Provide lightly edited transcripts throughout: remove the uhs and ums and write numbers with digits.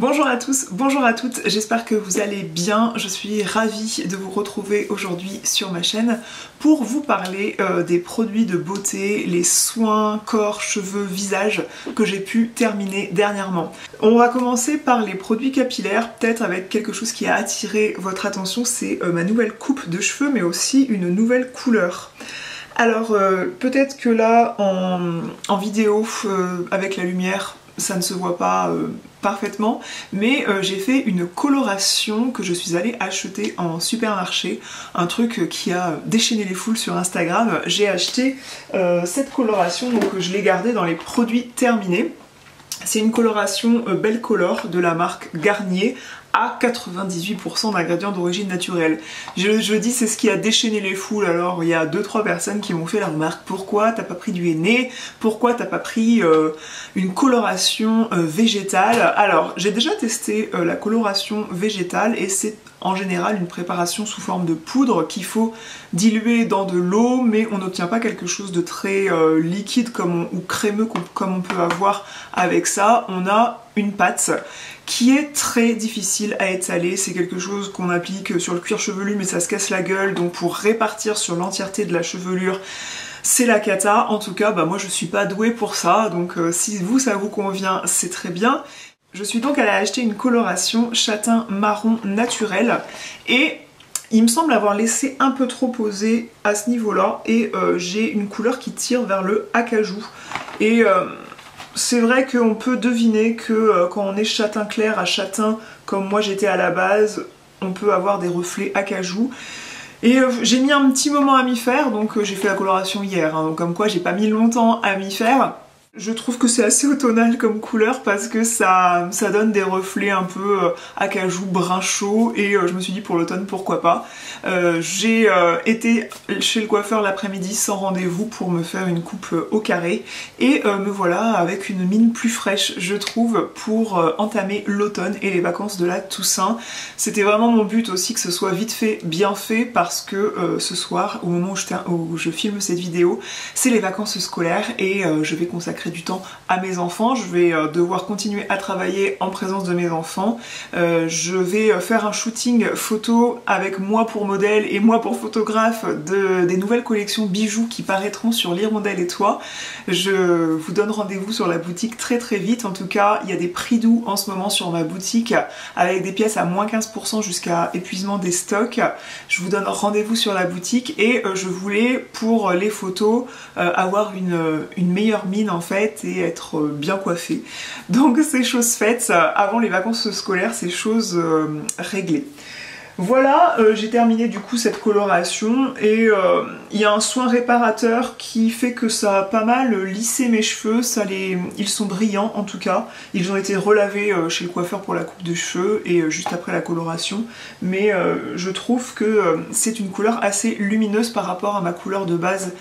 Bonjour à tous, bonjour à toutes, j'espère que vous allez bien. Je suis ravie de vous retrouver aujourd'hui sur ma chaîne pour vous parler des produits de beauté, les soins corps, cheveux, visage que j'ai pu terminer dernièrement. On va commencer par les produits capillaires, peut-être avec quelque chose qui a attiré votre attention, c'est ma nouvelle coupe de cheveux mais aussi une nouvelle couleur. Alors peut-être que là en vidéo avec la lumière ça ne se voit pas parfaitement, mais j'ai fait une coloration que je suis allée acheter en supermarché, un truc qui a déchaîné les foules sur Instagram. J'ai acheté cette coloration, donc je l'ai gardée dans les produits terminés. C'est une coloration Belle Color de la marque Garnier à 98% d'ingrédients d'origine naturelle. Je dis c'est ce qui a déchaîné les foules, alors il y a 2-3 personnes qui m'ont fait la remarque: pourquoi t'as pas pris du henné? Pourquoi t'as pas pris une coloration végétale? Alors j'ai déjà testé la coloration végétale et c'est en général une préparation sous forme de poudre qu'il faut diluer dans de l'eau, mais on n'obtient pas quelque chose de très liquide ou crémeux comme on peut avoir avec ça. On a une pâte qui est très difficile à étaler, c'est quelque chose qu'on applique sur le cuir chevelu mais ça se casse la gueule, donc pour répartir sur l'entièreté de la chevelure c'est la cata. En tout cas moi je suis pas douée pour ça, donc si vous ça vous convient c'est très bien. Je suis donc allée acheter une coloration châtain marron naturel et il me semble avoir laissé un peu trop poser à ce niveau là et j'ai une couleur qui tire vers le acajou et c'est vrai qu'on peut deviner que quand on est châtain clair à châtain comme moi j'étais à la base, on peut avoir des reflets acajou. Et j'ai mis un petit moment à m'y faire, donc j'ai fait la coloration hier, hein, donc comme quoi j'ai pas mis longtemps à m'y faire. Je trouve que c'est assez automnal comme couleur parce que ça donne des reflets un peu acajou, brun chaud, et je me suis dit pour l'automne pourquoi pas. J'ai été chez le coiffeur l'après-midi sans rendez-vous pour me faire une coupe au carré et me voilà avec une mine plus fraîche je trouve pour entamer l'automne et les vacances de la Toussaint. C'était vraiment mon but aussi que ce soit vite fait, bien fait, parce que ce soir, au moment où je filme cette vidéo, c'est les vacances scolaires et je vais consacrer du temps à mes enfants. Je vais devoir continuer à travailler en présence de mes enfants. Je vais faire un shooting photo avec moi pour modèle et moi pour photographe des nouvelles collections bijoux qui paraîtront sur l'Hirondelle et Toi. Je vous donne rendez-vous sur la boutique très très vite. En tout cas, il y a des prix doux en ce moment sur ma boutique avec des pièces à moins 15% jusqu'à épuisement des stocks. Je vous donne rendez-vous sur la boutique et je voulais pour les photos avoir une meilleure mine en fait et être bien coiffée. Donc c'est chose faite, avant les vacances scolaires c'est chose réglée. Voilà, j'ai terminé du coup cette coloration et il y a un soin réparateur qui fait que ça a pas mal lissé mes cheveux, ils sont brillants en tout cas. Ils ont été relavés chez le coiffeur pour la coupe de cheveux et juste après la coloration, mais je trouve que c'est une couleur assez lumineuse par rapport à ma couleur de base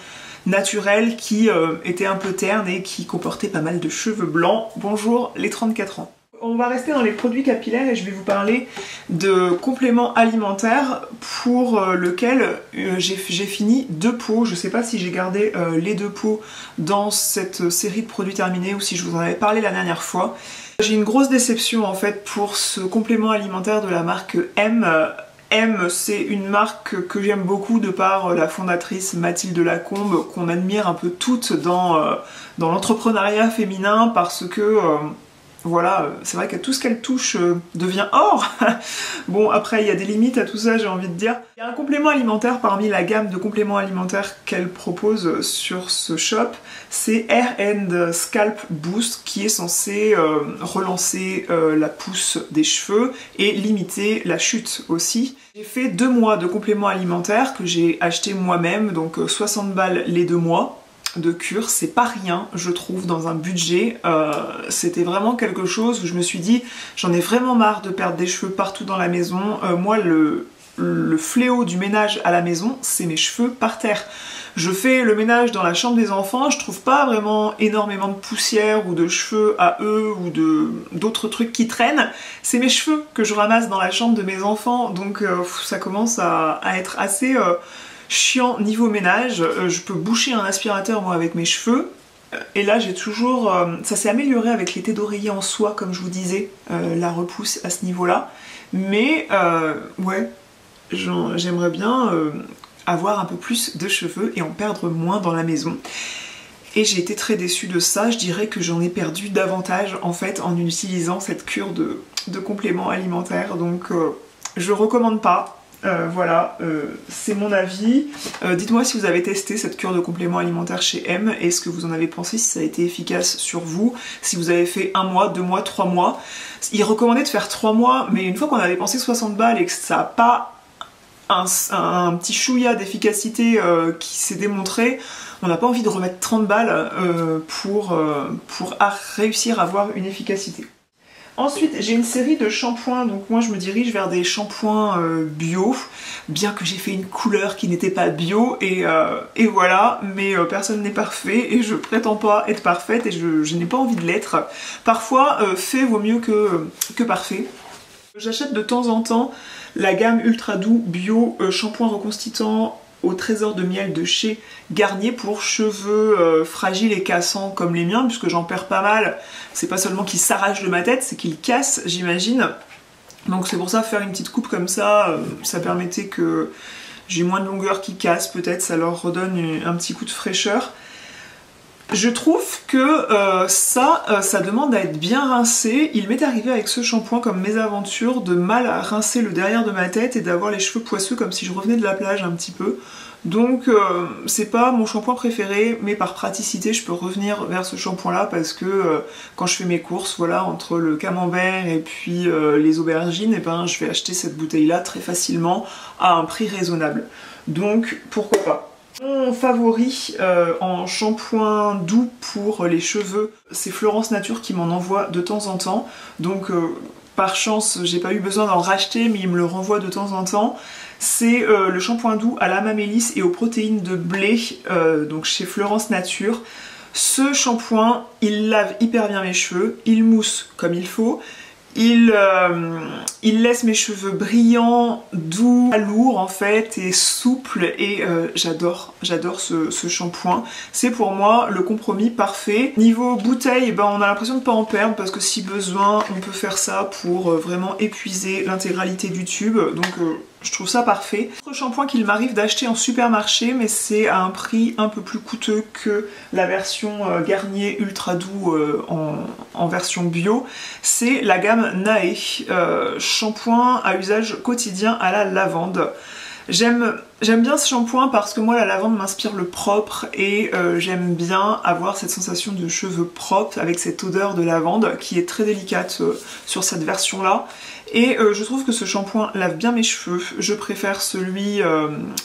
naturelle qui était un peu terne et qui comportait pas mal de cheveux blancs. Bonjour les 34 ans. On va rester dans les produits capillaires et je vais vous parler de compléments alimentaires pour lequel j'ai fini 2 pots. Je sais pas si j'ai gardé les 2 pots dans cette série de produits terminés ou si je vous en avais parlé la dernière fois. J'ai une grosse déception en fait pour ce complément alimentaire de la marque M. M, c'est une marque que j'aime beaucoup de par la fondatrice Mathilde Lacombe, qu'on admire un peu toutes dans l'entrepreneuriat féminin parce que voilà, c'est vrai que tout ce qu'elle touche devient or. Bon, après il y a des limites à tout ça, j'ai envie de dire. Il y a un complément alimentaire parmi la gamme de compléments alimentaires qu'elle propose sur ce shop, c'est Hair and Scalp Boost qui est censé relancer la pousse des cheveux et limiter la chute aussi. J'ai fait 2 mois de compléments alimentaires que j'ai acheté moi-même, donc 60 balles les 2 mois. De cure, c'est pas rien je trouve dans un budget, c'était vraiment quelque chose où je me suis dit j'en ai vraiment marre de perdre des cheveux partout dans la maison. Moi le fléau du ménage à la maison c'est mes cheveux par terre. Je fais le ménage dans la chambre des enfants, je trouve pas vraiment énormément de poussière ou de cheveux à eux ou d'autres trucs qui traînent, c'est mes cheveux que je ramasse dans la chambre de mes enfants, donc ça commence à être assez chiant niveau ménage. Je peux boucher un aspirateur moi avec mes cheveux, Et là j'ai toujours... ça s'est amélioré avec les thés d'oreiller en soie comme je vous disais, la repousse à ce niveau là. Mais ouais, j'aimerais bien avoir un peu plus de cheveux et en perdre moins dans la maison. Et j'ai été très déçue de ça, je dirais que j'en ai perdu davantage en fait en utilisant cette cure de compléments alimentaires, donc je recommande pas. Voilà, c'est mon avis. Dites-moi si vous avez testé cette cure de compléments alimentaires chez M et ce que vous en avez pensé, si ça a été efficace sur vous, si vous avez fait 1 mois, 2 mois, 3 mois. Il recommandait de faire 3 mois, mais une fois qu'on a dépensé 60 balles et que ça n'a pas un petit chouïa d'efficacité qui s'est démontré, on n'a pas envie de remettre 30 balles pour réussir à avoir une efficacité. Ensuite, j'ai une série de shampoings, donc moi je me dirige vers des shampoings bio, bien que j'ai fait une couleur qui n'était pas bio, et voilà, mais personne n'est parfait, et je prétends pas être parfaite, et je n'ai pas envie de l'être. Parfois, fait vaut mieux que parfait. J'achète de temps en temps la gamme Ultra Doux Bio shampoing reconstituant au trésor de miel de chez Garnier pour cheveux fragiles et cassants comme les miens, puisque j'en perds pas mal. C'est pas seulement qu'ils s'arrachent de ma tête, c'est qu'ils cassent, j'imagine. Donc c'est pour ça, faire une petite coupe comme ça, ça permettait que j'ai moins de longueur qui casse, peut-être ça leur redonne un petit coup de fraîcheur. Je trouve que ça demande à être bien rincé. Il m'est arrivé avec ce shampoing comme mésaventure de mal à rincer le derrière de ma tête et d'avoir les cheveux poisseux comme si je revenais de la plage un petit peu. Donc c'est pas mon shampoing préféré, mais par praticité je peux revenir vers ce shampoing là parce que quand je fais mes courses, voilà, entre le camembert et puis les aubergines, et ben je vais acheter cette bouteille là très facilement à un prix raisonnable. Donc pourquoi pas. Mon favori en shampoing doux pour les cheveux, c'est Florence Nature qui m'en envoie de temps en temps. Donc par chance, j'ai pas eu besoin d'en racheter, mais il me le renvoie de temps en temps. C'est le shampoing doux à l'amamélis et aux protéines de blé, donc chez Florence Nature. Ce shampoing, il lave hyper bien mes cheveux, il mousse comme il faut. Il laisse mes cheveux brillants, doux, lourds en fait, et souples, et j'adore ce shampoing. C'est pour moi le compromis parfait. Niveau bouteille, ben, on a l'impression de ne pas en perdre parce que si besoin, on peut faire ça pour vraiment épuiser l'intégralité du tube. Donc je trouve ça parfait. Autre shampoing qu'il m'arrive d'acheter en supermarché, mais c'est à un prix un peu plus coûteux que la version Garnier Ultra Doux en version bio, c'est la gamme Nae, shampoing à usage quotidien à la lavande. J'aime bien ce shampoing parce que moi la lavande m'inspire le propre et j'aime bien avoir cette sensation de cheveux propres avec cette odeur de lavande qui est très délicate sur cette version là. Et je trouve que ce shampoing lave bien mes cheveux. Je préfère celui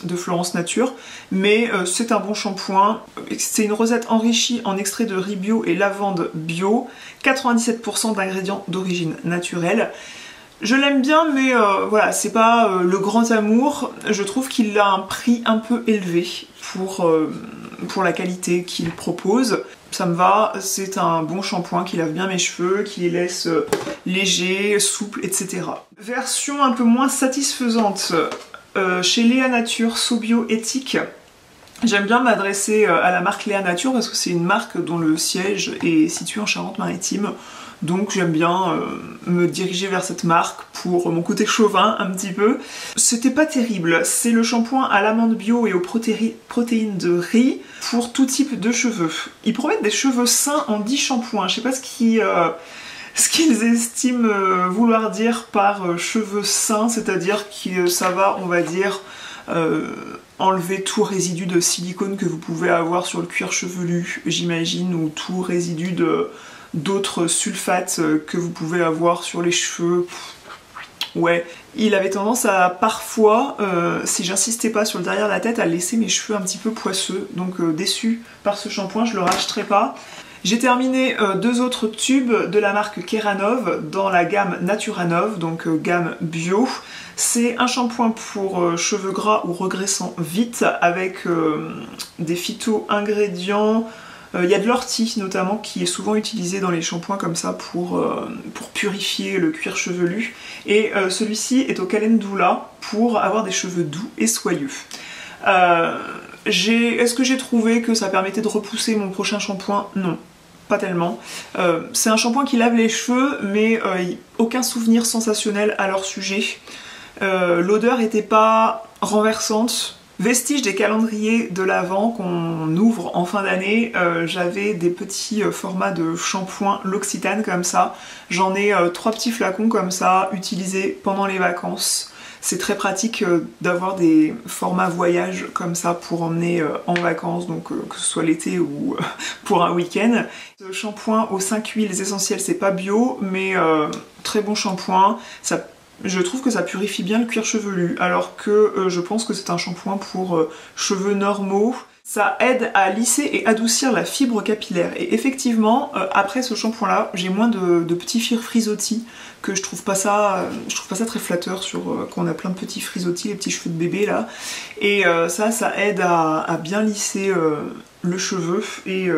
de Florence Nature, mais c'est un bon shampoing. C'est une rosette enrichie en extrait de riz bio et lavande bio, 97% d'ingrédients d'origine naturelle. Je l'aime bien, mais voilà, c'est pas le grand amour. Je trouve qu'il a un prix un peu élevé pour la qualité qu'il propose. Ça me va, c'est un bon shampoing qui lave bien mes cheveux, qui les laisse légers, souples, etc. Version un peu moins satisfaisante, chez Léa Nature Sobio Éthique. J'aime bien m'adresser à la marque Léa Nature parce que c'est une marque dont le siège est situé en Charente-Maritime. Donc j'aime bien me diriger vers cette marque pour mon côté chauvin un petit peu. C'était pas terrible, c'est le shampoing à l'amande bio et aux protéines de riz pour tout type de cheveux. Ils promettent des cheveux sains en 10 shampoings, je sais pas ce qu'ils estiment vouloir dire par cheveux sains, c'est-à-dire que ça va, on va dire, enlever tout résidu de silicone que vous pouvez avoir sur le cuir chevelu, j'imagine, ou tout résidu d'autres sulfates que vous pouvez avoir sur les cheveux. Ouais, il avait tendance à parfois, si j'insistais pas sur le derrière de la tête, à laisser mes cheveux un petit peu poisseux. Donc déçue par ce shampoing, je le rachèterai pas. J'ai terminé 2 autres tubes de la marque Keranov dans la gamme Naturanov, donc gamme bio. C'est un shampoing pour cheveux gras ou regraissant vite avec des phyto-ingrédients. Il y a de l'ortie notamment qui est souvent utilisé dans les shampoings comme ça pour purifier le cuir chevelu. Et celui-ci est au calendula pour avoir des cheveux doux et soyeux. Est-ce que j'ai trouvé que ça permettait de repousser mon prochain shampoing? Non. Pas tellement. C'est un shampoing qui lave les cheveux, mais aucun souvenir sensationnel à leur sujet. L'odeur était pas renversante. Vestige des calendriers de l'Avent qu'on ouvre en fin d'année, j'avais des petits formats de shampoing L'Occitane comme ça. J'en ai 3 petits flacons comme ça, utilisés pendant les vacances. C'est très pratique d'avoir des formats voyage comme ça pour emmener en vacances, donc que ce soit l'été ou pour un week-end. Ce shampoing aux 5 huiles essentielles, c'est pas bio, mais très bon shampoing. Je trouve que ça purifie bien le cuir chevelu, alors que je pense que c'est un shampoing pour cheveux normaux. Ça aide à lisser et adoucir la fibre capillaire. Et effectivement, après ce shampoing-là, j'ai moins de petits frisottis, que je trouve pas ça très flatteur quand on a plein de petits frisottis, les petits cheveux de bébé là. Et ça aide à bien lisser le cheveu et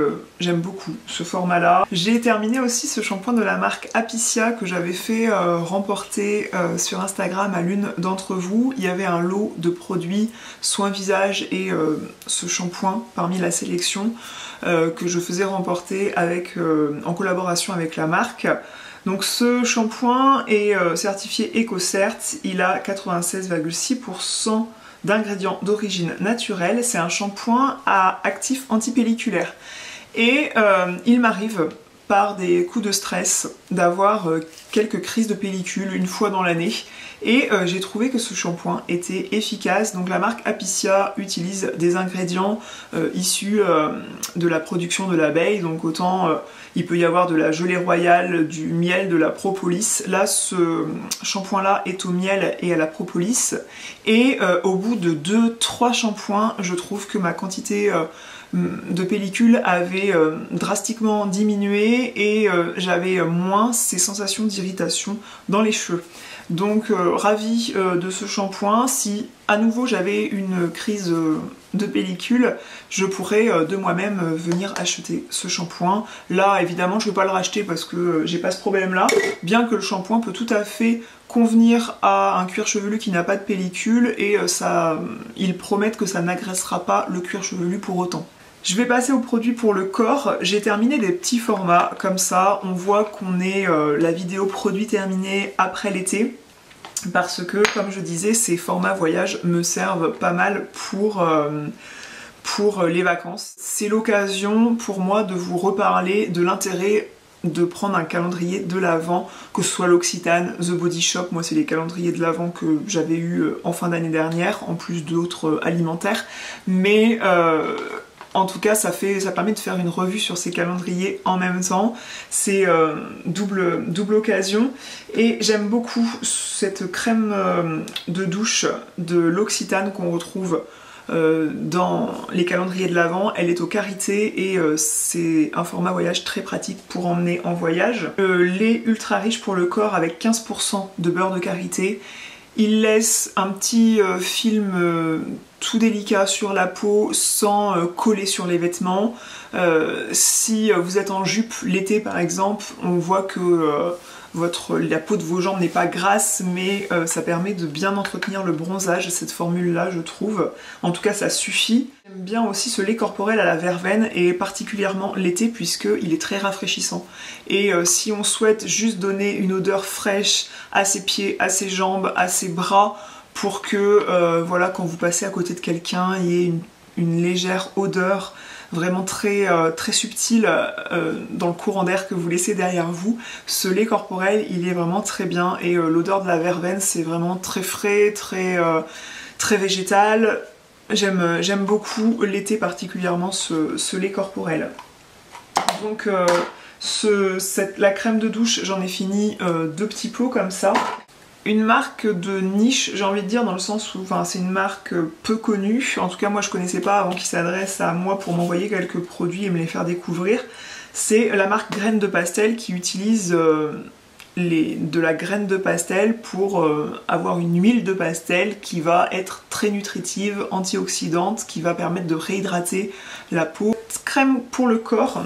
j'aime beaucoup ce format là. J'ai terminé aussi ce shampoing de la marque Apicia que j'avais fait remporter sur Instagram à l'une d'entre vous. Il y avait un lot de produits soins visage et ce shampoing parmi la sélection que je faisais remporter en collaboration avec la marque. Donc ce shampoing est certifié EcoCert, il a 96,6% d'ingrédients d'origine naturelle. C'est un shampoing à actif antipelliculaire. Et il m'arrive par des coups de stress d'avoir quelques crises de pellicule une fois dans l'année. Et j'ai trouvé que ce shampoing était efficace. Donc la marque Apicia utilise des ingrédients issus de la production de l'abeille. Donc autant il peut y avoir de la gelée royale, du miel, de la propolis. Là ce shampoing là est au miel et à la propolis. Et au bout de 2-3 shampoings, je trouve que ma quantité de pellicule avait drastiquement diminué et j'avais moins ces sensations d'irritation dans les cheveux. Donc ravie de ce shampoing. Si à nouveau j'avais une crise de pellicule, je pourrais de moi-même venir acheter ce shampoing. Là évidemment je ne vais pas le racheter parce que j'ai pas ce problème là, bien que le shampoing peut tout à fait convenir à un cuir chevelu qui n'a pas de pellicule et ils promettent que ça n'agressera pas le cuir chevelu pour autant. Je vais passer aux produits pour le corps. J'ai terminé des petits formats comme ça. On voit qu'on est la vidéo produit terminée après l'été. Parce que, comme je disais, ces formats voyage me servent pas mal pour les vacances. C'est l'occasion pour moi de vous reparler de l'intérêt de prendre un calendrier de l'Avent, que ce soit l'Occitane, The Body Shop. Moi c'est les calendriers de l'Avent que j'avais eu en fin d'année dernière, en plus d'autres alimentaires. Mais en tout cas, ça permet de faire une revue sur ces calendriers en même temps. C'est double occasion. Et j'aime beaucoup cette crème de douche de l'Occitane qu'on retrouve dans les calendriers de l'Avent. Elle est au karité et c'est un format voyage très pratique pour emmener en voyage. Lait ultra riche pour le corps avec 15% de beurre de karité. Il laisse un petit film tout délicat sur la peau sans coller sur les vêtements. Si vous êtes en jupe l'été par exemple, on voit que la peau de vos jambes n'est pas grasse, mais ça permet de bien entretenir le bronzage, cette formule là je trouve. En tout cas ça suffit. J'aime bien aussi ce lait corporel à la verveine et particulièrement l'été puisqu'il est très rafraîchissant. Et si on souhaite juste donner une odeur fraîche à ses pieds, à ses jambes, à ses bras, pour que voilà, quand vous passez à côté de quelqu'un, il y ait une légère odeur vraiment très subtile dans le courant d'air que vous laissez derrière vous. Ce lait corporel, il est vraiment très bien et l'odeur de la verveine, c'est vraiment très frais, très végétal. J'aime beaucoup l'été particulièrement ce lait corporel. Donc la crème de douche, j'en ai fini 2 petits pots comme ça. Une marque de niche, j'ai envie de dire, dans le sens où c'est une marque peu connue. En tout cas, moi je connaissais pas avant qu'ils s'adressent à moi pour m'envoyer quelques produits et me les faire découvrir. C'est la marque Graines de Pastel qui utilise de la graine de pastel pour avoir une huile de pastel qui va être très nutritive, antioxydante, qui va permettre de réhydrater la peau. Crème pour le corps.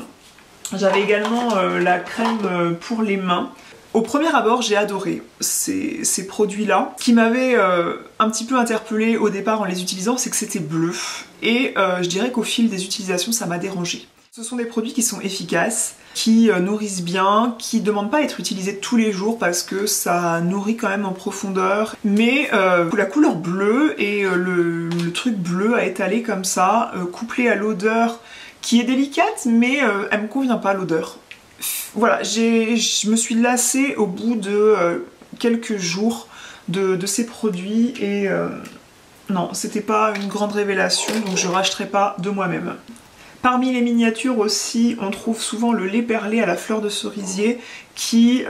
J'avais également la crème pour les mains. Au premier abord, j'ai adoré ces produits-là. Ce qui m'avait un petit peu interpellée au départ en les utilisant, c'est que c'était bleu. Et je dirais qu'au fil des utilisations, ça m'a dérangée. Ce sont des produits qui sont efficaces, qui nourrissent bien, qui ne demandent pas à être utilisés tous les jours parce que ça nourrit quand même en profondeur. Mais la couleur bleue et le truc bleu à étaler comme ça, couplé à l'odeur qui est délicate, mais elle me convient pas l'odeur. Voilà, je me suis lassée au bout de quelques jours de ces produits et non, c'était pas une grande révélation, donc je rachèterai pas de moi-même. Parmi les miniatures aussi, on trouve souvent le lait perlé à la fleur de cerisier qui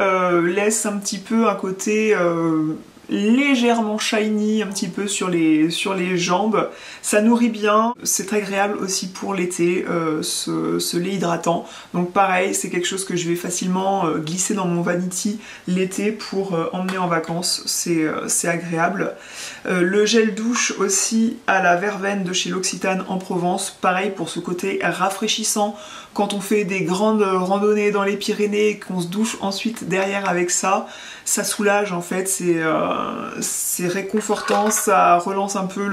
laisse un petit peu un côté légèrement shiny un petit peu sur les jambes. Ça nourrit bien, c'est agréable aussi pour l'été, ce lait hydratant. Donc pareil, c'est quelque chose que je vais facilement glisser dans mon vanity l'été pour emmener en vacances, c'est agréable. Le gel douche aussi à la verveine de chez L'Occitane en Provence, pareil pour ce côté rafraîchissant quand on fait des grandes randonnées dans les Pyrénées et qu'on se douche ensuite derrière avec ça, ça soulage en fait, c'est réconfortant, ça relance un peu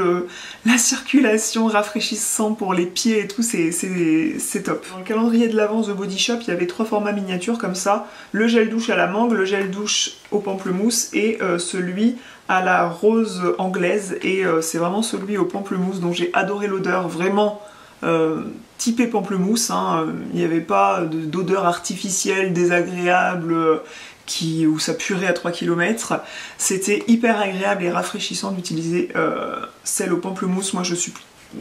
la circulation, rafraîchissant pour les pieds et tout, c'est top. Dans le calendrier de l'Avent The Body Shop, il y avait 3 formats miniatures comme ça, le gel douche à la mangue, le gel douche au pamplemousse et celui à la rose anglaise, et c'est vraiment celui au pamplemousse dont j'ai adoré l'odeur, vraiment typé pamplemousse, hein. Il n'y avait pas d'odeur artificielle désagréable où ça purait à 3 km. C'était hyper agréable et rafraîchissant d'utiliser celle au pamplemousse. Moi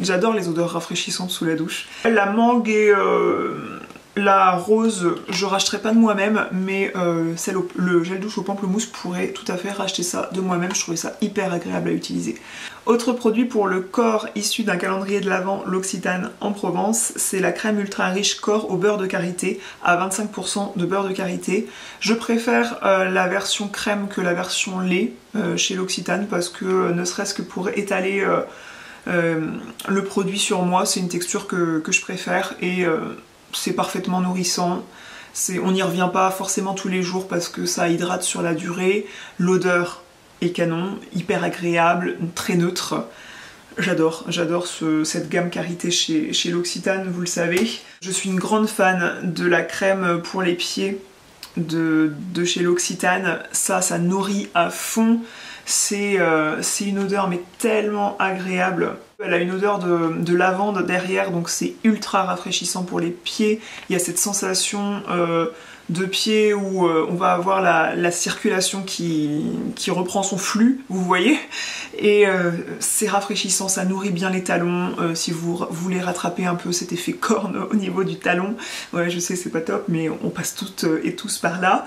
j'adore les odeurs rafraîchissantes sous la douche. La mangue et la rose, je rachèterai pas de moi-même, mais le gel douche au pamplemousse pourrait tout à fait racheter ça de moi-même. Je trouvais ça hyper agréable à utiliser. Autre produit pour le corps issu d'un calendrier de l'Avent L'Occitane en Provence, c'est la crème ultra riche corps au beurre de karité à 25% de beurre de karité. Je préfère la version crème que la version lait chez L'Occitane parce que ne serait-ce que pour étaler le produit sur moi, c'est une texture que je préfère et c'est parfaitement nourrissant. On n'y revient pas forcément tous les jours parce que ça hydrate sur la durée. L'odeur est canon, hyper agréable, très neutre. J'adore cette gamme karité chez L'Occitane, vous le savez. Je suis une grande fan de la crème pour les pieds de chez L'Occitane. Ça nourrit à fond. C'est une odeur mais tellement agréable. Elle a une odeur de lavande derrière, donc c'est ultra rafraîchissant pour les pieds. Il y a cette sensation de pied où on va avoir la circulation qui reprend son flux, vous voyez. Et c'est rafraîchissant, ça nourrit bien les talons. Si vous voulez rattraper un peu cet effet corne au niveau du talon, ouais je sais c'est pas top, mais on passe toutes et tous par là.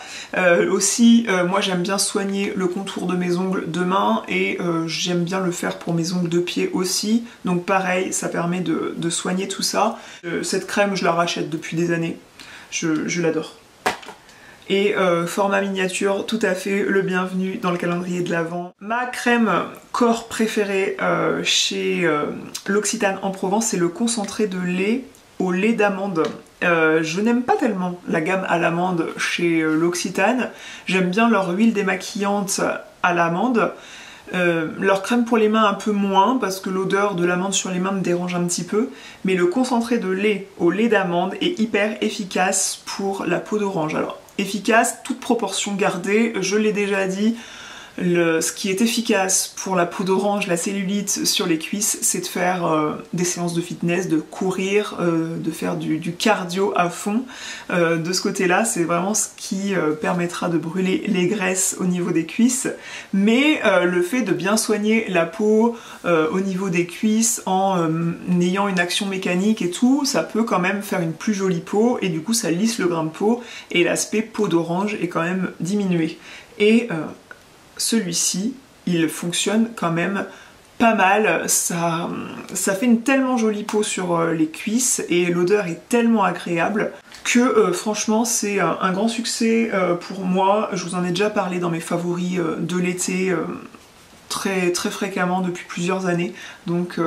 Aussi, moi j'aime bien soigner le contour de mes ongles de main et j'aime bien le faire pour mes ongles de pied aussi. Donc pareil, ça permet de soigner tout ça. Cette crème, je la rachète depuis des années. Je l'adore. Et format miniature, tout à fait le bienvenu dans le calendrier de l'Avent. Ma crème corps préférée chez L'Occitane en Provence, c'est le concentré de lait au lait d'amande. Je n'aime pas tellement la gamme à l'amande chez L'Occitane. J'aime bien leur huile démaquillante à l'amande. Leur crème pour les mains un peu moins parce que l'odeur de l'amande sur les mains me dérange un petit peu, mais le concentré de lait au lait d'amande est hyper efficace pour la peau d'orange. Alors efficace, toute proportion gardée, je l'ai déjà dit, ce qui est efficace pour la peau d'orange, la cellulite sur les cuisses, c'est de faire des séances de fitness, de courir, de faire du cardio à fond. De ce côté-là, c'est vraiment ce qui permettra de brûler les graisses au niveau des cuisses. Mais le fait de bien soigner la peau au niveau des cuisses en ayant une action mécanique et tout, ça peut quand même faire une plus jolie peau et du coup ça lisse le grain de peau et l'aspect peau d'orange est quand même diminué. Et celui-ci, il fonctionne quand même pas mal, ça fait une tellement jolie peau sur les cuisses et l'odeur est tellement agréable que franchement c'est un grand succès pour moi. Je vous en ai déjà parlé dans mes favoris de l'été, très fréquemment depuis plusieurs années, donc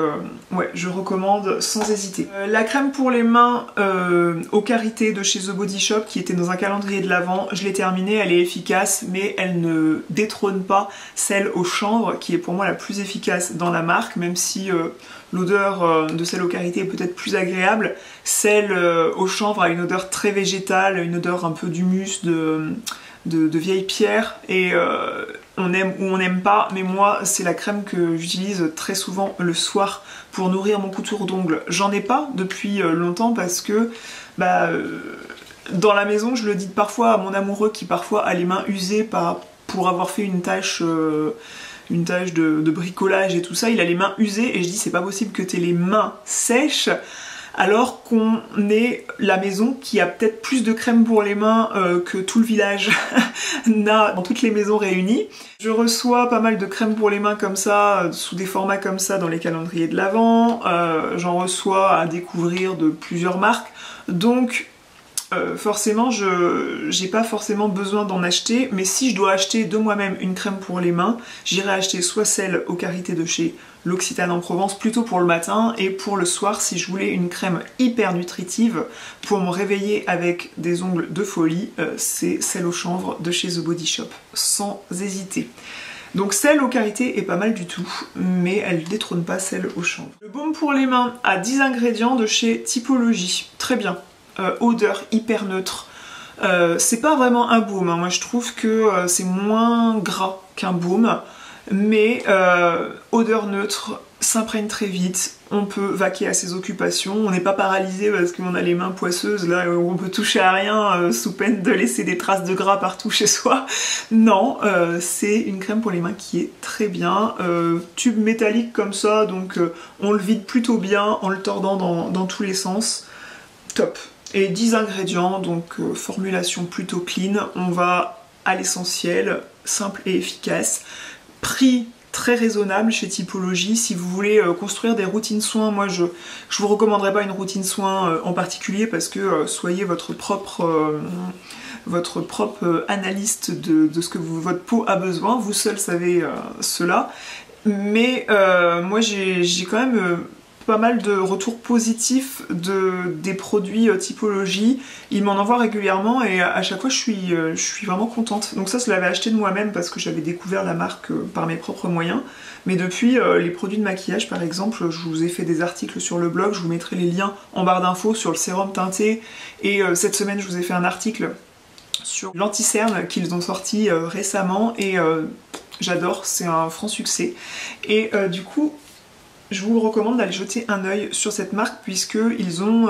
ouais, je recommande sans hésiter. La crème pour les mains au karité de chez The Body Shop qui était dans un calendrier de l'Avent, je l'ai terminée, elle est efficace mais elle ne détrône pas celle au chanvre qui est pour moi la plus efficace dans la marque, même si l'odeur de celle au karité est peut-être plus agréable. Celle au chanvre a une odeur très végétale, une odeur un peu d'humus, de vieille pierre, et on aime ou on n'aime pas, mais moi c'est la crème que j'utilise très souvent le soir pour nourrir mon couture d'ongles. J'en ai pas depuis longtemps parce que dans la maison, je le dis parfois à mon amoureux qui parfois a les mains usées pour avoir fait une tâche de bricolage et tout ça, il a les mains usées et je dis c'est pas possible que t'aies les mains sèches alors qu'on est la maison qui a peut-être plus de crème pour les mains que tout le village n'a dans toutes les maisons réunies. Je reçois pas mal de crème pour les mains comme ça, sous des formats comme ça dans les calendriers de l'Avent, j'en reçois à découvrir de plusieurs marques, donc forcément j'ai pas forcément besoin d'en acheter, mais si je dois acheter de moi-même une crème pour les mains, j'irai acheter soit celle au karité de chez l'Occitane en Provence plutôt pour le matin, et pour le soir si je voulais une crème hyper nutritive pour me réveiller avec des ongles de folie, c'est celle au chanvre de chez The Body Shop, sans hésiter. Donc celle au karité est pas mal du tout, mais elle détrône pas celle au chanvre. Le baume pour les mains à 10 ingrédients de chez Typologie, très bien. Odeur hyper neutre. C'est pas vraiment un baume, hein. Moi je trouve que c'est moins gras qu'un baume, mais odeur neutre, s'imprègne très vite, on peut vaquer à ses occupations, on n'est pas paralysé parce qu'on a les mains poisseuses, là où on peut toucher à rien sous peine de laisser des traces de gras partout chez soi. Non, c'est une crème pour les mains qui est très bien, tube métallique comme ça, donc on le vide plutôt bien en le tordant dans tous les sens, top. Et 10 ingrédients, donc formulation plutôt clean, on va à l'essentiel, simple et efficace. Prix très raisonnable chez Typologie. Si vous voulez construire des routines soins, moi je vous recommanderais pas une routine soins en particulier parce que soyez votre propre analyste de ce que votre peau a besoin, vous seul savez cela. Mais moi j'ai quand même pas mal de retours positifs des produits Typologie. Ils m'en envoient régulièrement et à chaque fois je suis vraiment contente. Donc ça je l'avais acheté de moi-même parce que j'avais découvert la marque par mes propres moyens. Mais depuis, les produits de maquillage par exemple, je vous ai fait des articles sur le blog, je vous mettrai les liens en barre d'infos sur le sérum teinté. Et cette semaine je vous ai fait un article sur l'anti-cerne qu'ils ont sorti récemment et j'adore, c'est un franc succès. Et du coup, je vous recommande d'aller jeter un œil sur cette marque puisqu'ils ont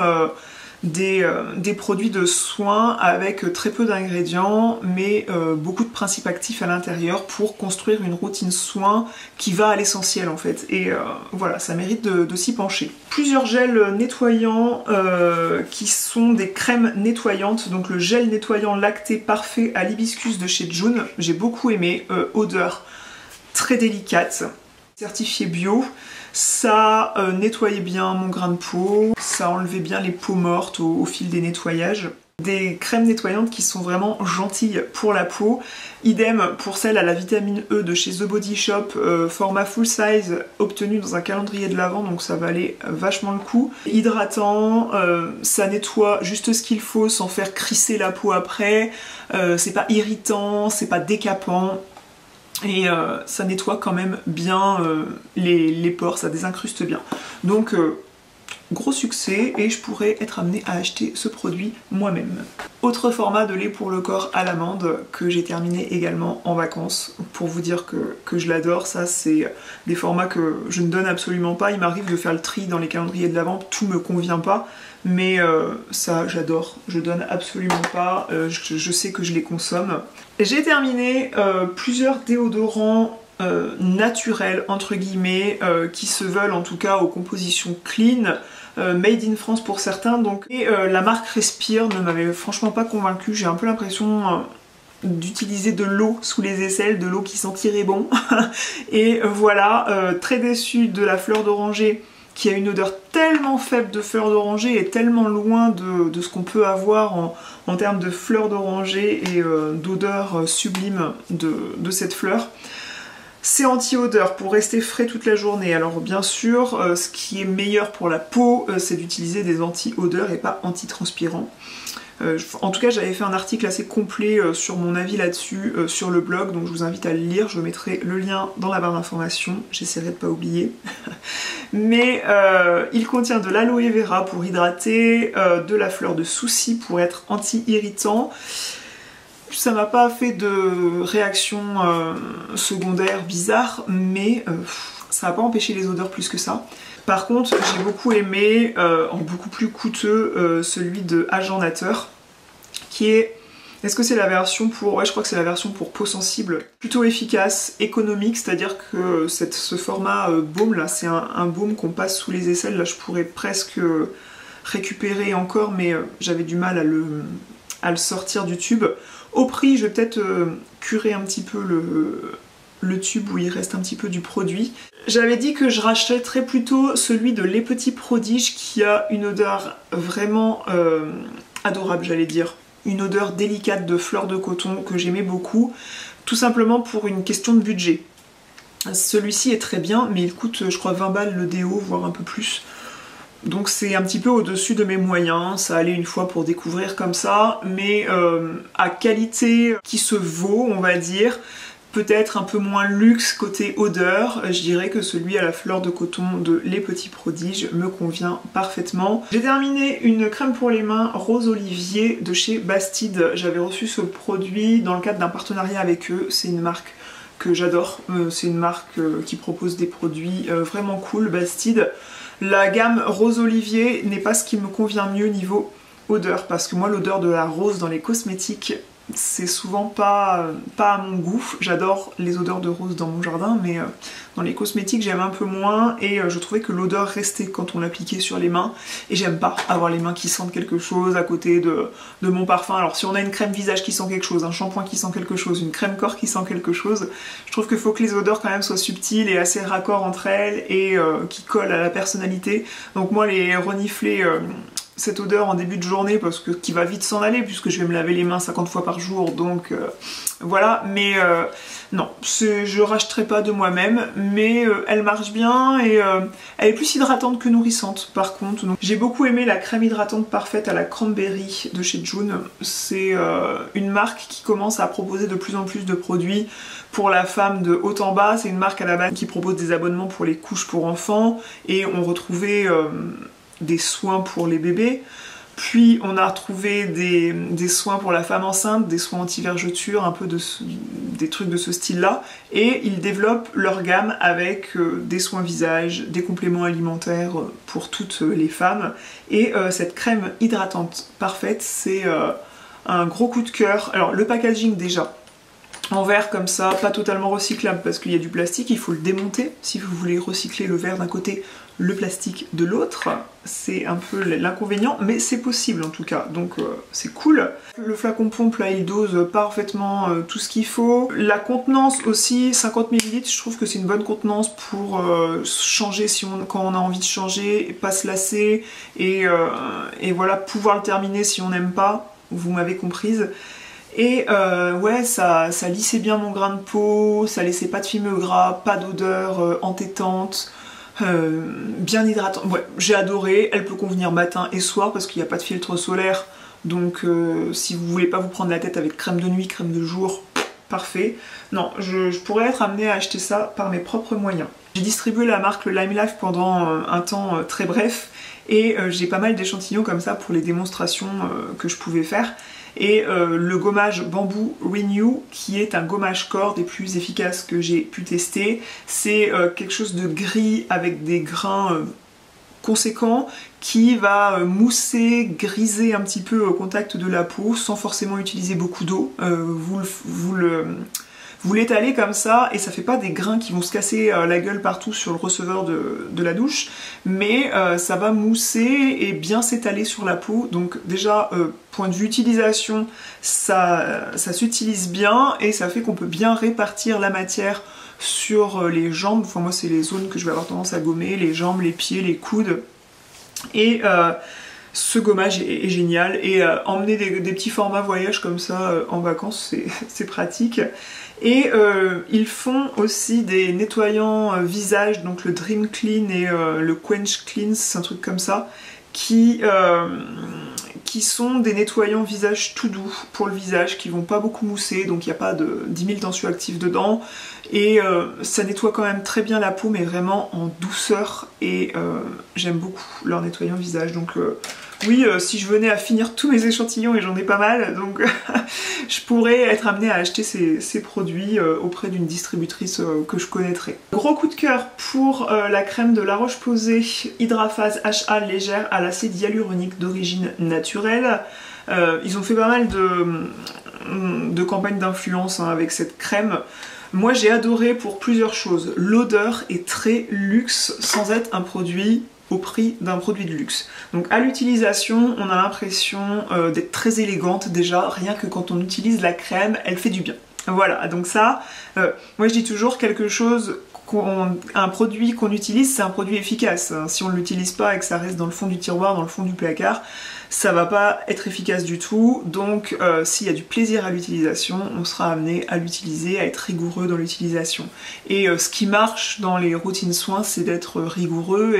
des produits de soins avec très peu d'ingrédients mais beaucoup de principes actifs à l'intérieur pour construire une routine soins qui va à l'essentiel en fait. Et voilà, ça mérite de s'y pencher. Plusieurs gels nettoyants qui sont des crèmes nettoyantes. Donc le gel nettoyant lacté parfait à l'hibiscus de chez June, j'ai beaucoup aimé, odeur très délicate, certifié bio. Ça nettoyait bien mon grain de peau, ça enlevait bien les peaux mortes au fil des nettoyages. Des crèmes nettoyantes qui sont vraiment gentilles pour la peau. Idem pour celle à la vitamine E de chez The Body Shop, format full size obtenu dans un calendrier de l'Avent, donc ça valait vachement le coup. Hydratant, ça nettoie juste ce qu'il faut sans faire crisser la peau après, c'est pas irritant, c'est pas décapant. Et ça nettoie quand même bien les pores, ça désincruste bien. Donc gros succès et je pourrais être amenée à acheter ce produit moi-même. Autre format de lait pour le corps à l'amande que j'ai terminé également en vacances pour vous dire que je l'adore. Ça c'est des formats que je ne donne absolument pas. Il m'arrive de faire le tri dans les calendriers de l'Avent, tout me convient pas. Mais ça j'adore, je donne absolument pas, je sais que je les consomme. J'ai terminé plusieurs déodorants naturels entre guillemets qui se veulent en tout cas aux compositions clean, made in France pour certains donc. Et la marque Respire ne m'avait franchement pas convaincue, j'ai un peu l'impression d'utiliser de l'eau sous les aisselles, de l'eau qui sentirait bon. Et voilà, très déçue de la fleur d'oranger qui a une odeur tellement faible de fleur d'oranger et tellement loin de ce qu'on peut avoir en termes de fleur d'oranger et d'odeur sublime de cette fleur. C'est anti-odeur pour rester frais toute la journée. Alors bien sûr, ce qui est meilleur pour la peau, c'est d'utiliser des anti-odeurs et pas anti-transpirants. En tout cas, j'avais fait un article assez complet sur mon avis là-dessus sur le blog, donc je vous invite à le lire. Je mettrai le lien dans la barre d'informations, j'essaierai de pas oublier. Mais il contient de l'aloe vera pour hydrater, de la fleur de souci pour être anti-irritant. Ça m'a pas fait de réaction secondaire bizarre, mais ça n'a pas empêché les odeurs plus que ça. Par contre, j'ai beaucoup aimé, en beaucoup plus coûteux, celui de Agent Nateur, qui est... Est-ce que c'est la version pour... Ouais, je crois que c'est la version pour peau sensible. Plutôt efficace, économique, c'est-à-dire que ce format baume là, c'est un baume qu'on passe sous les aisselles. Là, je pourrais presque récupérer encore, mais j'avais du mal à le sortir du tube. Au prix, je vais peut-être curer un petit peu le tube où il reste un petit peu du produit. J'avais dit que je rachèterais plutôt celui de Les Petits Prodiges qui a une odeur vraiment adorable, j'allais dire. Une odeur délicate de fleurs de coton que j'aimais beaucoup, tout simplement pour une question de budget. Celui-ci est très bien, mais il coûte, je crois, 20 balles le déo, voire un peu plus. Donc c'est un petit peu au-dessus de mes moyens, ça allait une fois pour découvrir comme ça, mais à qualité qui se vaut, on va dire, peut-être un peu moins luxe côté odeur, je dirais que celui à la fleur de coton de Les Petits Prodiges me convient parfaitement. J'ai terminé une crème pour les mains Rose Olivier de chez Bastide. J'avais reçu ce produit dans le cadre d'un partenariat avec eux, c'est une marque que j'adore, c'est une marque qui propose des produits vraiment cool, Bastide. La gamme Rose Olivier n'est pas ce qui me convient mieux niveau odeur, parce que moi l'odeur de la rose dans les cosmétiques, c'est souvent pas à mon goût. J'adore les odeurs de rose dans mon jardin, mais dans les cosmétiques j'aime un peu moins, et je trouvais que l'odeur restait quand on l'appliquait sur les mains, et j'aime pas avoir les mains qui sentent quelque chose à côté de mon parfum. Alors si on a une crème visage qui sent quelque chose, un shampoing qui sent quelque chose, une crème corps qui sent quelque chose, je trouve qu'il faut que les odeurs quand même soient subtiles et assez raccord entre elles, et qui collent à la personnalité. Donc moi les renifler cette odeur en début de journée, parce que qui va vite s'en aller puisque je vais me laver les mains 50 fois par jour, donc voilà. Mais non, je rachèterai pas de moi-même, mais elle marche bien, et elle est plus hydratante que nourrissante par contre. Donc j'ai beaucoup aimé la crème hydratante parfaite à la cranberry de chez June. C'est une marque qui commence à proposer de plus en plus de produits pour la femme de haut en bas. C'est une marque à la base qui propose des abonnements pour les couches pour enfants, et on retrouvait des soins pour les bébés, puis on a retrouvé des soins pour la femme enceinte, des soins anti-vergeture, un peu des trucs de ce style là, et ils développent leur gamme avec des soins visage, des compléments alimentaires pour toutes les femmes, et cette crème hydratante parfaite, c'est un gros coup de cœur. Alors le packaging déjà, en verre comme ça, pas totalement recyclable parce qu'il y a du plastique, il faut le démonter si vous voulez recycler le verre d'un côté, le plastique de l'autre. C'est un peu l'inconvénient, mais c'est possible en tout cas, donc c'est cool. Le flacon pompe là, il dose parfaitement tout ce qu'il faut. La contenance aussi, 50 ml, je trouve que c'est une bonne contenance pour changer quand on a envie de changer, et pas se lasser, et voilà, pouvoir le terminer si on n'aime pas, vous m'avez comprise. Et ouais, ça lissait bien mon grain de peau, ça laissait pas de fumeux gras, pas d'odeur entêtante, bien hydratante. Ouais, j'ai adoré. Elle peut convenir matin et soir parce qu'il n'y a pas de filtre solaire, donc si vous voulez pas vous prendre la tête avec crème de nuit, crème de jour, parfait. Non, je pourrais être amenée à acheter ça par mes propres moyens. J'ai distribué la marque le Lime Life pendant un temps très bref, et j'ai pas mal d'échantillons comme ça pour les démonstrations que je pouvais faire. Et le gommage Bamboo Renew, qui est un gommage corps des plus efficaces que j'ai pu tester, c'est quelque chose de gris avec des grains conséquents qui va mousser, griser un petit peu au contact de la peau sans forcément utiliser beaucoup d'eau. Vous l'étalez comme ça et ça fait pas des grains qui vont se casser la gueule partout sur le receveur de la douche, mais ça va mousser et bien s'étaler sur la peau. Donc déjà, point de vue utilisation, ça s'utilise bien et ça fait qu'on peut bien répartir la matière sur les jambes. Enfin moi c'est les zones que je vais avoir tendance à gommer, les jambes, les pieds, les coudes. Et ce gommage est génial, et emmener des petits formats voyage comme ça en vacances, c'est pratique. Et ils font aussi des nettoyants visage, donc le Dream Clean et le Quench Clean, c'est un truc comme ça, qui sont des nettoyants visage tout doux pour le visage, qui vont pas beaucoup mousser, donc il n'y a pas de 10 000 tensioactifs dedans, et ça nettoie quand même très bien la peau, mais vraiment en douceur, et j'aime beaucoup leur nettoyant visage, donc oui, si je venais à finir tous mes échantillons, et j'en ai pas mal, donc je pourrais être amenée à acheter ces produits auprès d'une distributrice que je connaîtrais. Gros coup de cœur pour la crème de La Roche-Posay Hydraphase HA légère à l'acide hyaluronique d'origine naturelle. Ils ont fait pas mal de campagnes d'influence hein, avec cette crème. Moi j'ai adoré pour plusieurs choses. L'odeur est très luxe sans être un produit au prix d'un produit de luxe. Donc à l'utilisation, on a l'impression d'être très élégante déjà, rien que quand on utilise la crème, elle fait du bien. Voilà, donc ça, moi je dis toujours quelque chose, un produit qu'on utilise, c'est un produit efficace. Si on ne l'utilise pas et que ça reste dans le fond du tiroir, dans le fond du placard, ça va pas être efficace du tout. Donc s'il y a du plaisir à l'utilisation, on sera amené à l'utiliser, à être rigoureux dans l'utilisation. Et ce qui marche dans les routines soins, c'est d'être rigoureux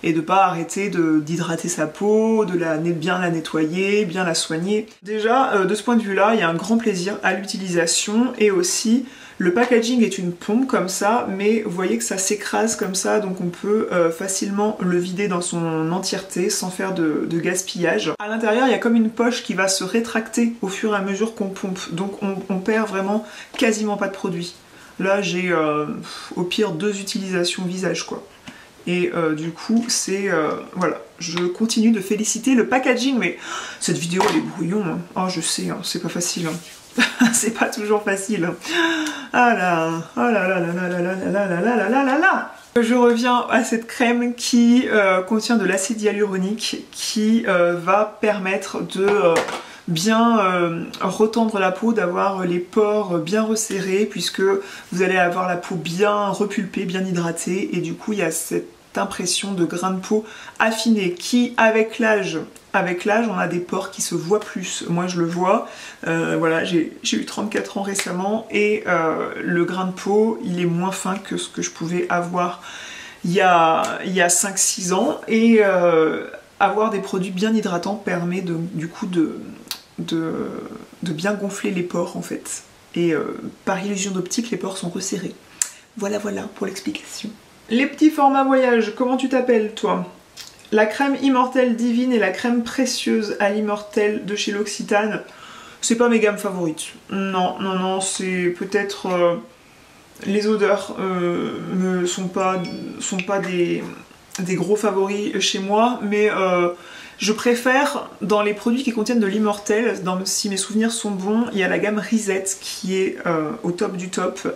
et de pas arrêter d'hydrater sa peau, de bien la nettoyer, bien la soigner. Déjà, de ce point de vue-là, il y a un grand plaisir à l'utilisation, et aussi le packaging est une pompe comme ça, mais vous voyez que ça s'écrase comme ça, donc on peut facilement le vider dans son entièreté sans faire de gaspillage. À l'intérieur, il y a comme une poche qui va se rétracter au fur et à mesure qu'on pompe, donc on perd vraiment quasiment pas de produit. Là, j'ai au pire 2 utilisations visage quoi. Et du coup, c'est... voilà, je continue de féliciter le packaging, mais cette vidéo, elle est brouillon. Hein. Oh, je sais, hein, c'est pas facile. Hein. C'est pas toujours facile. Hein. Ah là, oh là là là là là là là là là là là là. Je reviens à cette crème qui contient de l'acide hyaluronique qui va permettre de... bien retendre la peau, d'avoir les pores bien resserrés, puisque vous allez avoir la peau bien repulpée, bien hydratée, et du coup il y a cette impression de grain de peau affiné qui, avec l'âge, on a des pores qui se voient plus. Moi je le vois, voilà, j'ai eu 34 ans récemment, et le grain de peau il est moins fin que ce que je pouvais avoir il y a 5-6 ans, et avoir des produits bien hydratants permet du coup de bien gonfler les pores en fait. Et par illusion d'optique, les pores sont resserrés. Voilà pour l'explication. Les petits formats voyage, comment tu t'appelles toi? La crème Immortelle Divine et la crème précieuse à l'immortelle de chez L'Occitane, c'est pas mes gammes favorites. Non, non, non, c'est peut-être... les odeurs ne sont pas des gros favoris chez moi, mais... je préfère, dans les produits qui contiennent de l'immortelle, si mes souvenirs sont bons, il y a la gamme Reset qui est au top du top,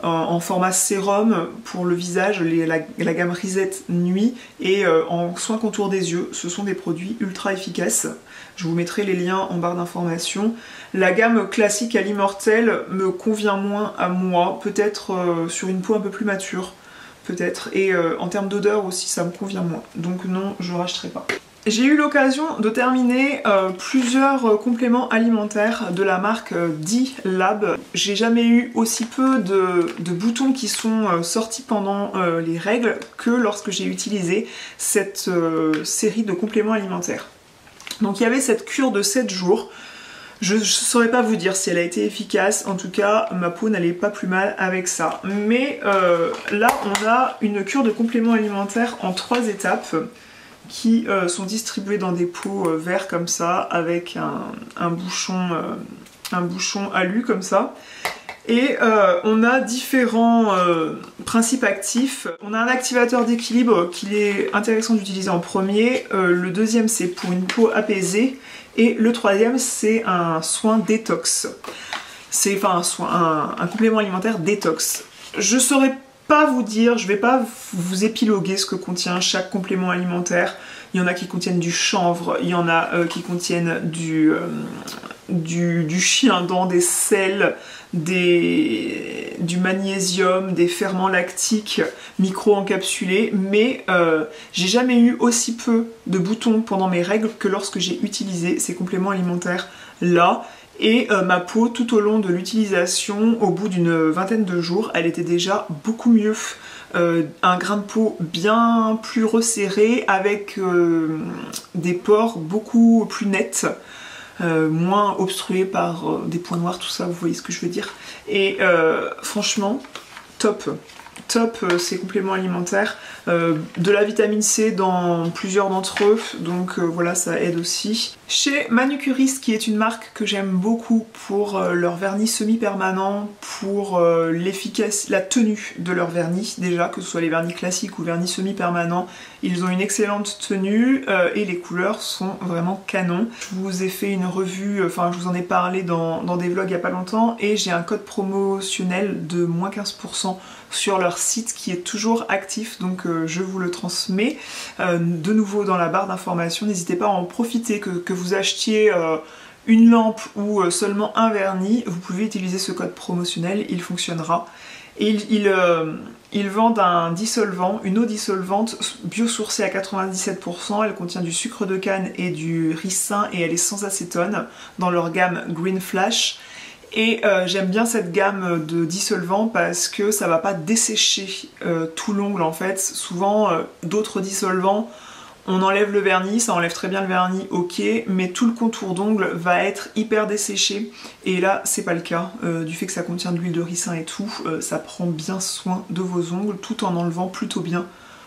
en format sérum pour le visage, la gamme Reset Nuit, et en soins contour des yeux. Ce sont des produits ultra efficaces. Je vous mettrai les liens en barre d'informations. La gamme classique à l'immortelle me convient moins à moi, peut-être sur une peau un peu plus mature, peut-être, et en termes d'odeur aussi ça me convient moins. Donc non, je rachèterai pas. J'ai eu l'occasion de terminer plusieurs compléments alimentaires de la marque D-Lab. J'ai jamais eu aussi peu de boutons qui sont sortis pendant les règles que lorsque j'ai utilisé cette série de compléments alimentaires. Donc il y avait cette cure de 7 jours. Je ne saurais pas vous dire si elle a été efficace, en tout cas ma peau n'allait pas plus mal avec ça. Mais là on a une cure de compléments alimentaires en 3 étapes qui sont distribués dans des pots verts comme ça, avec un bouchon alu comme ça. Et on a différents principes actifs. On a un activateur d'équilibre qu'il est intéressant d'utiliser en premier. Le deuxième c'est pour une peau apaisée. Et le troisième c'est un soin détox. C'est un complément alimentaire détox. Je saurais pas vous dire, je vais pas vous épiloguer ce que contient chaque complément alimentaire. Il y en a qui contiennent du chanvre, il y en a qui contiennent du chien-dent, des sels, du magnésium, des ferments lactiques micro-encapsulés, mais j'ai jamais eu aussi peu de boutons pendant mes règles que lorsque j'ai utilisé ces compléments alimentaires là. Et ma peau, tout au long de l'utilisation, au bout d'une vingtaine de jours, elle était déjà beaucoup mieux. Un grain de peau bien plus resserré, avec des pores beaucoup plus nets, moins obstrués par des points noirs, tout ça, vous voyez ce que je veux dire. Et franchement, top. Top ces compléments alimentaires, de la vitamine C dans plusieurs d'entre eux, donc voilà, ça aide aussi. Chez Manucuriste, qui est une marque que j'aime beaucoup pour leur vernis semi-permanent, pour la tenue de leur vernis, déjà, que ce soit les vernis classiques ou vernis semi-permanent, ils ont une excellente tenue et les couleurs sont vraiment canon. Je vous ai fait une revue, enfin je vous en ai parlé dans des vlogs il n'y a pas longtemps, et j'ai un code promotionnel de moins 15% sur leur site qui est toujours actif, donc je vous le transmets de nouveau dans la barre d'informations. N'hésitez pas à en profiter, que vous achetiez une lampe ou seulement un vernis, vous pouvez utiliser ce code promotionnel, il fonctionnera. Et ils vendent un dissolvant, une eau dissolvante biosourcée à 97%, elle contient du sucre de canne et du ricin et elle est sans acétone dans leur gamme Green Flash. Et j'aime bien cette gamme de dissolvants parce que ça va pas dessécher tout l'ongle en fait. Souvent d'autres dissolvants, on enlève le vernis, ça enlève très bien le vernis, ok, mais tout le contour d'ongle va être hyper desséché. Et là c'est pas le cas, du fait que ça contient de l'huile de ricin et tout, ça prend bien soin de vos ongles tout en enlevant plutôt bien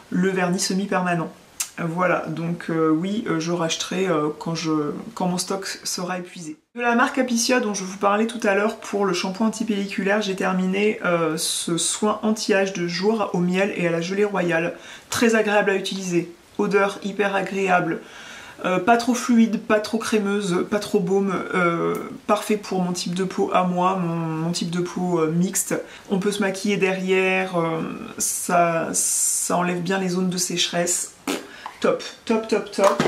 le vernis semi-permanent. Voilà, donc oui, je racheterai quand mon stock sera épuisé. De la marque Apiccia dont je vous parlais tout à l'heure pour le shampoing antipelliculaire, j'ai terminé ce soin anti-âge de jour au miel et à la gelée royale. Très agréable à utiliser, odeur hyper agréable, pas trop fluide, pas trop crémeuse, pas trop baume, parfait pour mon type de peau à moi, mon type de peau mixte. On peut se maquiller derrière, ça enlève bien les zones de sécheresse. Top, top, top, top.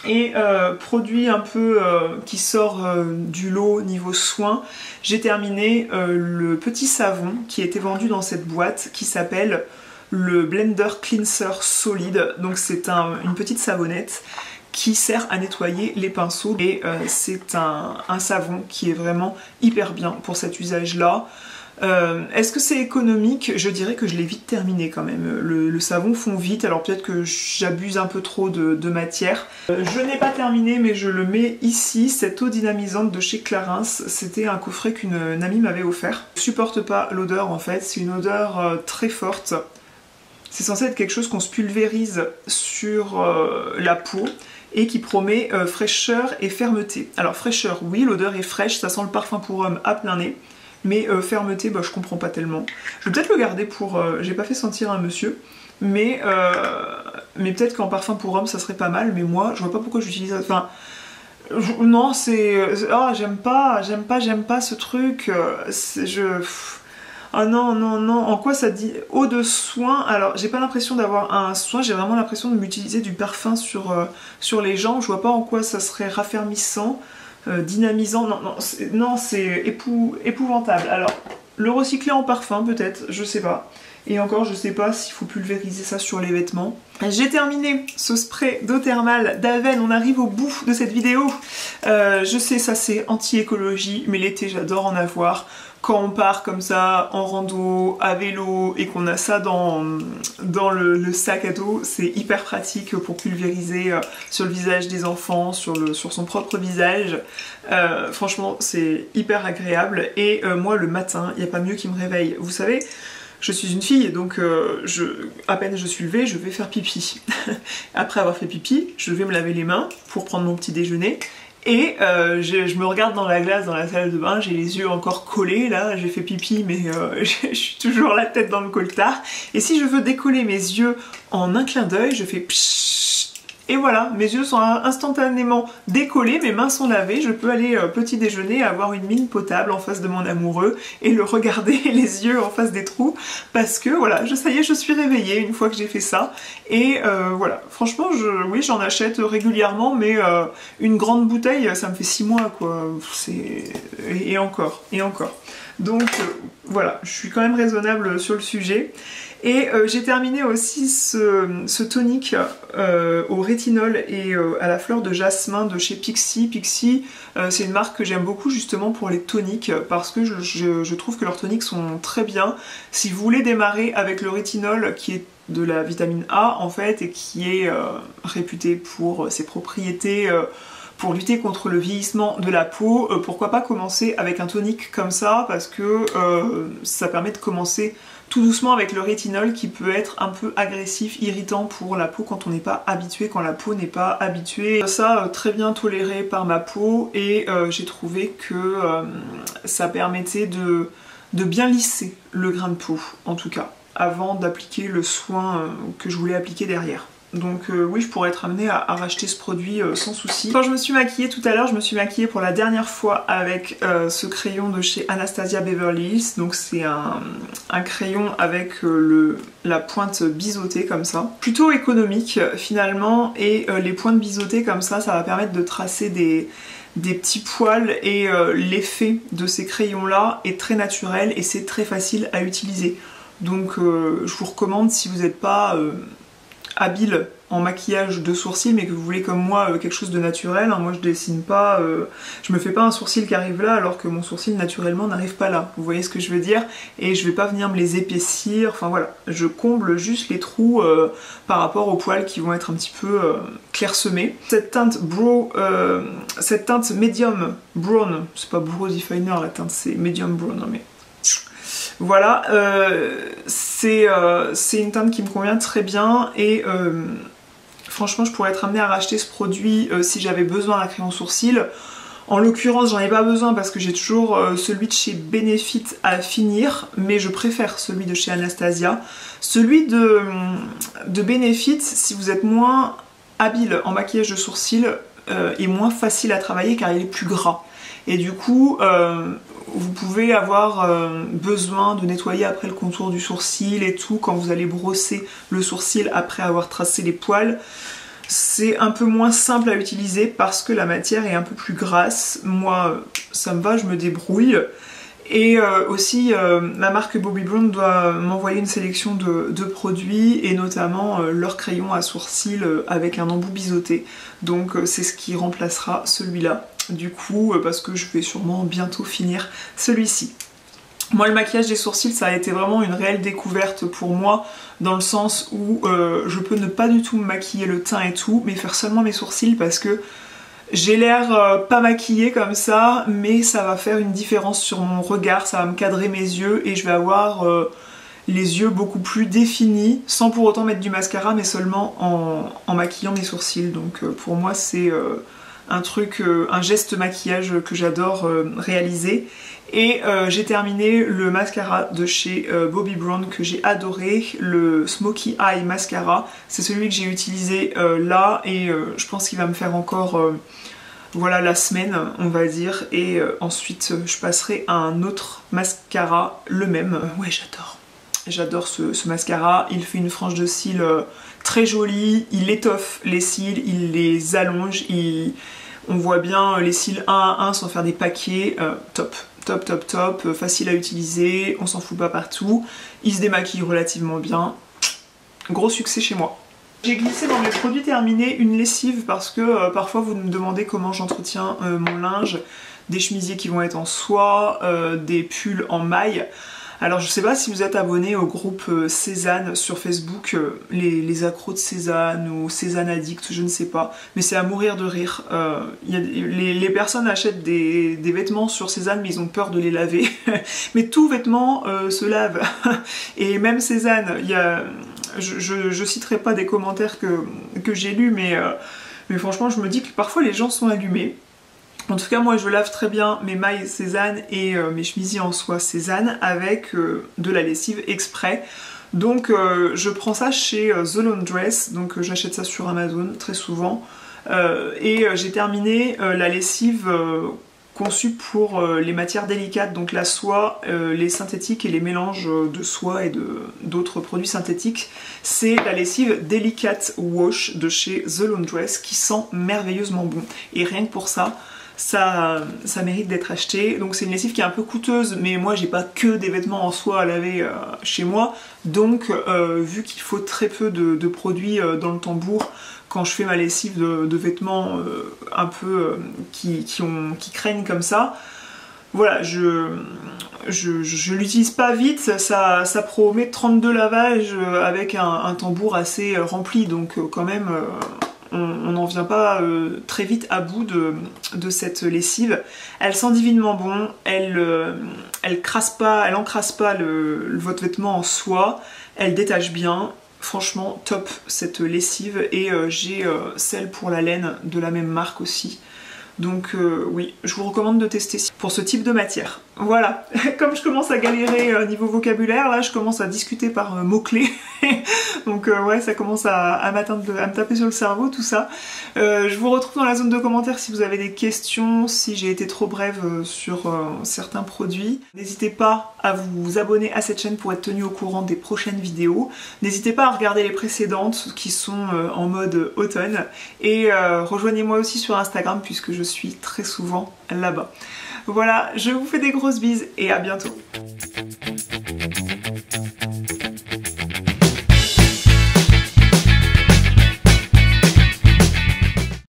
Et produit un peu qui sort du lot niveau soin, j'ai terminé le petit savon qui était vendu dans cette boîte qui s'appelle le Blender Cleanser Solide. Donc c'est une petite savonnette qui sert à nettoyer les pinceaux et c'est un savon qui est vraiment hyper bien pour cet usage là. Est-ce que c'est économique? Je dirais que je l'ai vite terminé quand même. Le savon fond vite, alors peut-être que j'abuse un peu trop de matière. Je n'ai pas terminé mais je le mets ici, cette eau dynamisante de chez Clarins. C'était un coffret qu'une amie m'avait offert. Je supporte pas l'odeur en fait, c'est une odeur très forte. C'est censé être quelque chose qu'on se pulvérise sur la peau et qui promet fraîcheur et fermeté. Alors fraîcheur, oui, l'odeur est fraîche, ça sent le parfum pour homme à plein nez. Mais fermeté, bah, je comprends pas tellement. Je vais peut-être le garder pour... j'ai pas fait sentir un monsieur, mais peut-être qu'en parfum pour homme ça serait pas mal, mais moi je vois pas pourquoi j'utilise... Enfin, non, c'est... Oh, j'aime pas ce truc. Ah non, non, non, en quoi ça dit eau de soin? Alors, j'ai pas l'impression d'avoir un soin, j'ai vraiment l'impression de m'utiliser du parfum sur les jambes. Je vois pas en quoi ça serait raffermissant. Dynamisant, non, c'est épouvantable. Alors, le recycler en parfum peut-être, je sais pas. Et encore, je sais pas s'il faut pulvériser ça sur les vêtements. J'ai terminé ce spray d'eau thermale d'Aven, on arrive au bout de cette vidéo. Je sais, ça c'est anti-écologie, mais l'été j'adore en avoir. Quand on part comme ça en rando, à vélo et qu'on a ça dans le sac à dos, c'est hyper pratique pour pulvériser sur le visage des enfants, sur son propre visage. Franchement, c'est hyper agréable. Et moi, le matin, il n'y a pas mieux qui me réveille. Vous savez, je suis une fille, donc à peine je suis levée, je vais faire pipi. Après avoir fait pipi, je vais me laver les mains pour prendre mon petit déjeuner. Et je me regarde dans la glace dans la salle de bain, j'ai les yeux encore collés là, j'ai fait pipi mais je suis toujours la tête dans le coltard. Et si je veux décoller mes yeux en un clin d'œil, je fais pshhh. Et voilà, mes yeux sont instantanément décollés, mes mains sont lavées, je peux aller petit déjeuner, avoir une mine potable en face de mon amoureux et le regarder les yeux en face des trous parce que voilà, ça y est, je suis réveillée une fois que j'ai fait ça. Et voilà, franchement, oui, j'en achète régulièrement, mais une grande bouteille, ça me fait 6 mois quoi, et encore, et encore. Donc voilà, je suis quand même raisonnable sur le sujet. Et j'ai terminé aussi ce tonique au rétinol et à la fleur de jasmin de chez Pixi. Pixi, c'est une marque que j'aime beaucoup justement pour les toniques parce que je trouve que leurs toniques sont très bien. Si vous voulez démarrer avec le rétinol qui est de la vitamine A en fait et qui est réputé pour ses propriétés pour lutter contre le vieillissement de la peau, pourquoi pas commencer avec un tonique comme ça parce que ça permet de commencer tout doucement avec le rétinol qui peut être un peu agressif, irritant pour la peau quand on n'est pas habitué, quand la peau n'est pas habituée. Ça, très bien toléré par ma peau et j'ai trouvé que ça permettait de bien lisser le grain de peau, en tout cas, avant d'appliquer le soin que je voulais appliquer derrière. Donc oui, je pourrais être amenée à racheter ce produit sans souci. Quand je me suis maquillée tout à l'heure, je me suis maquillée pour la dernière fois avec ce crayon de chez Anastasia Beverly Hills. Donc c'est un crayon avec la pointe biseautée comme ça. Plutôt économique finalement et les pointes biseautées comme ça va permettre de tracer des petits poils et l'effet de ces crayons là est très naturel et c'est très facile à utiliser. Donc je vous recommande si vous n'êtes pas habile en maquillage de sourcils mais que vous voulez comme moi quelque chose de naturel, hein. Moi je dessine pas, je me fais pas un sourcil qui arrive là alors que mon sourcil naturellement n'arrive pas là, vous voyez ce que je veux dire, et je vais pas venir me les épaissir, enfin voilà, je comble juste les trous par rapport aux poils qui vont être un petit peu clairsemés. Cette teinte cette teinte medium brown, c'est pas brow definer la teinte, c'est medium brown, non mais voilà, c'est une teinte qui me convient très bien et franchement je pourrais être amenée à racheter ce produit si j'avais besoin d'un crayon sourcil. En l'occurrence j'en ai pas besoin parce que j'ai toujours celui de chez Benefit à finir, mais je préfère celui de chez Anastasia. Celui de Benefit, si vous êtes moins habile en maquillage de sourcils, est moins facile à travailler car il est plus gras. Et du coup, vous pouvez avoir besoin de nettoyer après le contour du sourcil et tout, quand vous allez brosser le sourcil après avoir tracé les poils. C'est un peu moins simple à utiliser parce que la matière est un peu plus grasse. Moi, ça me va, je me débrouille. Et aussi, la marque Bobbi Brown doit m'envoyer une sélection de produits et notamment leur crayon à sourcils avec un embout biseauté. Donc c'est ce qui remplacera celui-là. Du coup, parce que je vais sûrement bientôt finir celui-ci. Moi, le maquillage des sourcils, ça a été vraiment une réelle découverte pour moi, dans le sens où je peux ne pas du tout me maquiller le teint et tout, mais faire seulement mes sourcils parce que j'ai l'air pas maquillée comme ça, mais ça va faire une différence sur mon regard, ça va me cadrer mes yeux et je vais avoir les yeux beaucoup plus définis, sans pour autant mettre du mascara, mais seulement en maquillant mes sourcils. Donc pour moi, c'est un geste maquillage que j'adore réaliser. Et j'ai terminé le mascara de chez Bobbi Brown que j'ai adoré, le Smoky Eye Mascara. C'est celui que j'ai utilisé là et je pense qu'il va me faire encore voilà, la semaine, on va dire. Et ensuite je passerai à un autre mascara, le même. Ouais, j'adore ce mascara. Il fait une frange de cils très jolie, il étoffe les cils, il les allonge, on voit bien les cils un à un sans faire des paquets, top. Top, facile à utiliser, on s'en fout pas partout, il se démaquille relativement bien, gros succès chez moi. J'ai glissé dans mes produits terminés une lessive parce que parfois vous me demandez comment j'entretiens mon linge, des chemisiers qui vont être en soie, des pulls en maille. Alors je sais pas si vous êtes abonné au groupe Cézanne sur Facebook, les accros de Cézanne ou Cézanne Addict, je ne sais pas, mais c'est à mourir de rire. Les personnes achètent des vêtements sur Cézanne mais ils ont peur de les laver, mais tout vêtement se lave, et même Cézanne, je citerai pas des commentaires que j'ai lus, mais franchement je me dis que parfois les gens sont allumés. En tout cas moi je lave très bien mes mailles Cézanne et mes chemisiers en soie Cézanne avec de la lessive exprès. Donc je prends ça chez The Laundress, donc j'achète ça sur Amazon très souvent. Et j'ai terminé la lessive conçue pour les matières délicates, donc la soie, les synthétiques et les mélanges de soie et d'autres produits synthétiques. C'est la lessive Delicate Wash de chez The Laundress qui sent merveilleusement bon. Et rien que pour ça, ça mérite d'être acheté. Donc c'est une lessive qui est un peu coûteuse, mais moi j'ai pas que des vêtements en soie à laver chez moi, donc vu qu'il faut très peu de produits dans le tambour quand je fais ma lessive de vêtements un peu qui craignent comme ça, voilà, je l'utilise pas vite, ça promet 32 lavages avec un tambour assez rempli, donc quand même on n'en vient pas très vite à bout de cette lessive. Elle sent divinement bon, elle encrasse pas votre vêtement en soie, elle détache bien. Franchement top cette lessive, et j'ai celle pour la laine de la même marque aussi. Donc oui, je vous recommande de tester pour ce type de matière. Voilà, comme je commence à galérer niveau vocabulaire, là je commence à discuter par mots-clés. Donc ouais, ça commence à me taper sur le cerveau tout ça. Je vous retrouve dans la zone de commentaires si vous avez des questions, si j'ai été trop brève sur certains produits. N'hésitez pas à vous abonner à cette chaîne pour être tenu au courant des prochaines vidéos. N'hésitez pas à regarder les précédentes qui sont en mode automne. Et rejoignez-moi aussi sur Instagram puisque je suis très souvent là-bas. Voilà, je vous fais des grosses bises et à bientôt.